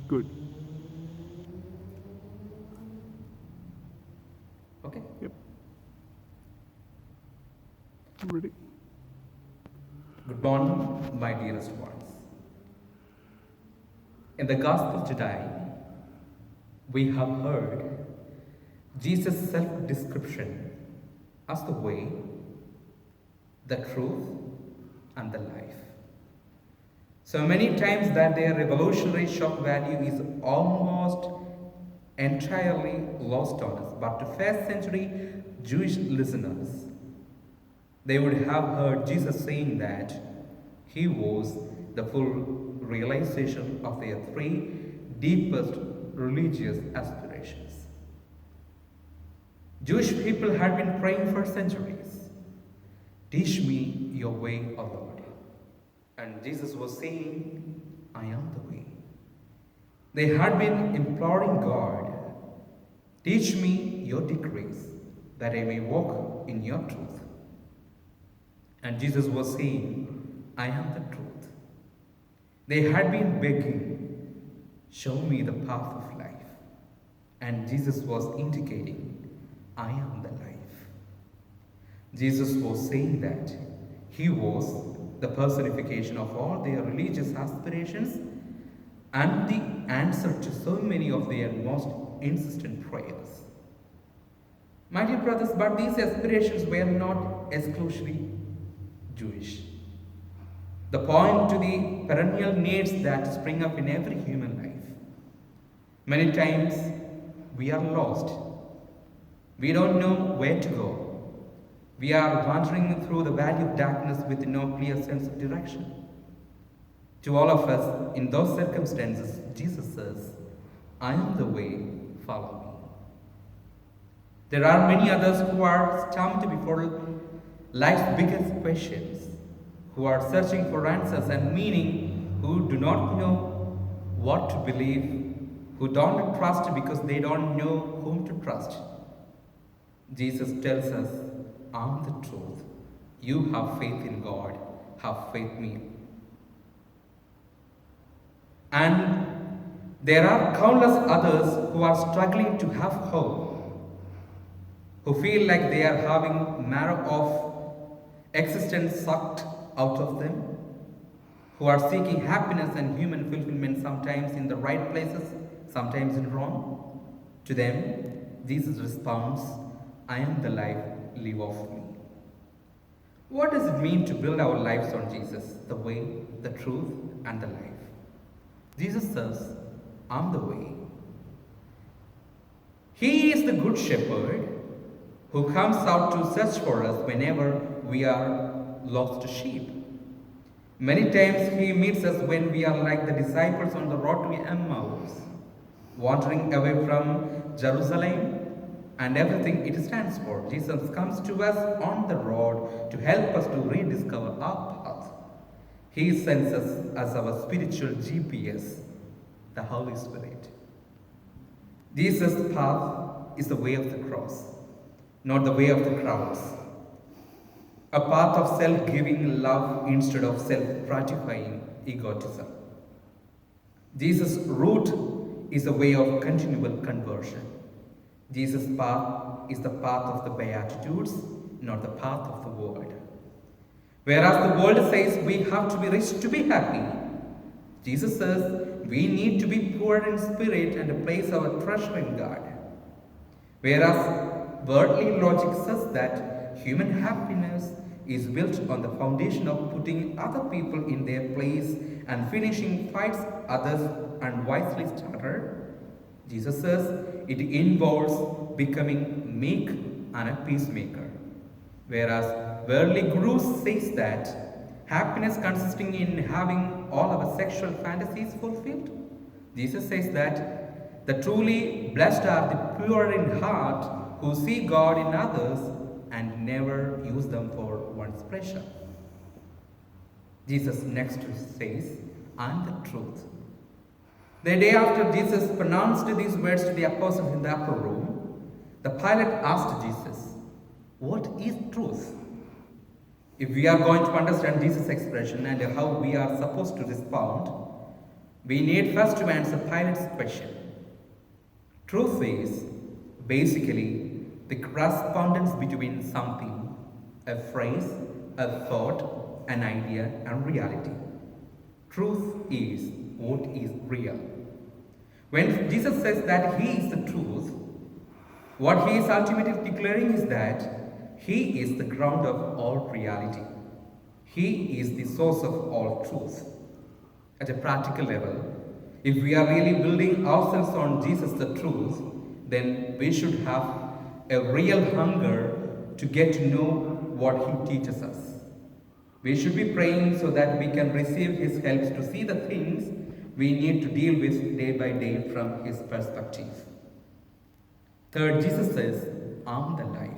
Good. Okay. Yep. Ready? Good morning, my dearest ones. In the Gospel today, we have heard Jesus' self description as the way, the truth, and the life. So many times that their revolutionary shock value is almost entirely lost on us. But to first century Jewish listeners, they would have heard Jesus saying that he was the full realization of their three deepest religious aspirations. Jewish people had been praying for centuries. Teach me your way, O Lord. And Jesus was saying, I am the way. They had been imploring God, teach me your decrees, that I may walk in your truth. And Jesus was saying, I am the truth. They had been begging, show me the path of life. And Jesus was indicating, I am the life. Jesus was saying that he was the personification of all their religious aspirations and the answer to so many of their most insistent prayers. My dear brothers, but these aspirations were not exclusively Jewish. The point to the perennial needs that spring up in every human life. Many times we are lost. We don't know where to go. We are wandering through the valley of darkness with no clear sense of direction. To all of us in those circumstances, Jesus says, I am the way, follow me. There are many others who are stumped before life's biggest questions, who are searching for answers and meaning, who do not know what to believe, who don't trust because they don't know whom to trust. Jesus tells us, I'm the truth. You have faith in God, have faith in me. And there are countless others who are struggling to have hope, who feel like they are having marrow of existence sucked out of them, who are seeking happiness and human fulfillment sometimes in the right places, sometimes in wrong. To them, Jesus responds, I am the life, live of me. What does it mean to build our lives on Jesus, the way, the truth, and the life? Jesus says, I'm the way. He is the good shepherd who comes out to search for us whenever we are lost sheep. Many times he meets us when we are like the disciples on the road to Emmaus, wandering away from Jerusalem and everything it stands for. Jesus comes to us on the road to help us to rediscover our path. He sends us as our spiritual GPS, the Holy Spirit. Jesus' path is the way of the cross, not the way of the crowds. A path of self-giving love instead of self-gratifying egotism. Jesus' route is a way of continual conversion. Jesus' path is the path of the Beatitudes, not the path of the world. Whereas the world says we have to be rich to be happy, Jesus says we need to be poor in spirit and place our treasure in God. Whereas worldly logic says that human happiness is built on the foundation of putting other people in their place and finishing fights others unwisely started, Jesus says it involves becoming meek and a peacemaker. Whereas worldly guru says that happiness consisting in having all our sexual fantasies fulfilled, Jesus says that the truly blessed are the pure in heart who see God in others and never use them for one's pleasure. Jesus next says, I am the truth. The day after Jesus pronounced these words to the apostles in the upper room, the Pilate asked Jesus, what is truth? If we are going to understand Jesus' expression and how we are supposed to respond, We need first to answer Pilate's question. Truth is basically the correspondence between something, a phrase, a thought, an idea, and reality. Truth is what is real. When Jesus says that He is the truth, what He is ultimately declaring is that He is the ground of all reality. He is the source of all truth. At a practical level, if we are really building ourselves on Jesus the truth, then we should have a real hunger to get to know what He teaches us. We should be praying so that we can receive His help to see the things we need to deal with day by day from His perspective. Third, Jesus says, I'm the life.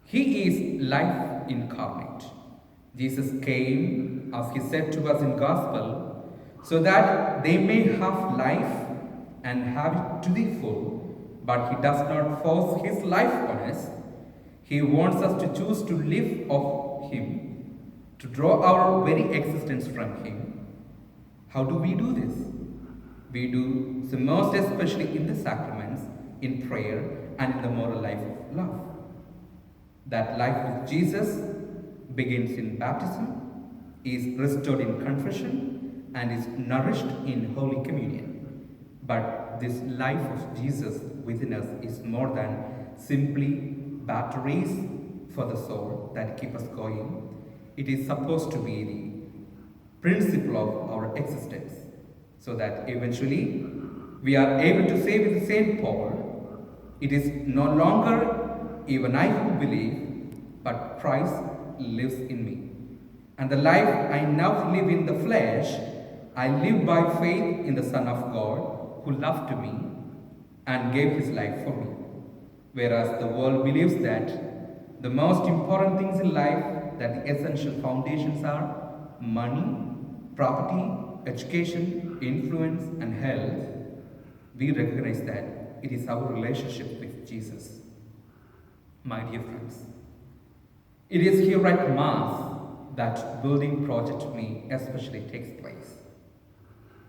He is life incarnate. Jesus came, as He said to us in Gospel, so that they may have life and have it to the full, but He does not force His life on us. He wants us to choose to live of Him, to draw our very existence from Him. How do we do this? We do so most especially in the sacraments, in prayer, and in the moral life of love. That life with Jesus begins in baptism, is restored in confession, and is nourished in Holy Communion. But this life of Jesus within us is more than simply batteries for the soul that keep us going. It is supposed to be the principle of our existence, so that eventually we are able to say with St. Paul, it is no longer even I who believe, but Christ lives in me. And the life I now live in the flesh, I live by faith in the Son of God, who loved me and gave His life for me. Whereas the world believes that the most important things in life, that the essential foundations are money, property, education, influence, and health, we recognize that it is our relationship with Jesus. My dear friends, it is here at Mass that building project me especially takes place.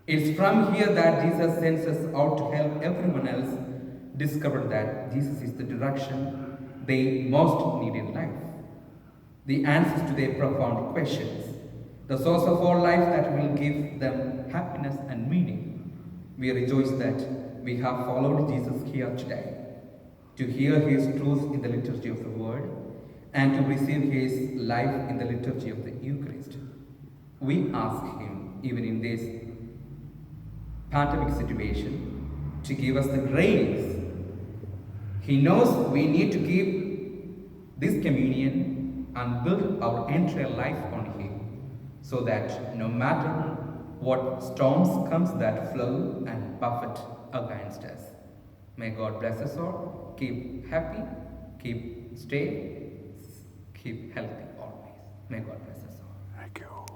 It's from here that Jesus sends us out to help everyone else discover that Jesus is the direction they most need in life, the answers to their profound questions, the source of all life that will give them happiness and meaning. We rejoice that we have followed Jesus here today, to hear His truth in the liturgy of the Word, and to receive His life in the liturgy of the Eucharist. We ask Him, even in this pandemic situation, to give us the grace. He knows we need to give this communion and build our entire life on Him, so that no matter what storms comes that flow and buffet against us. May God bless us all. Keep happy, keep healthy always. May God bless us all. Thank you.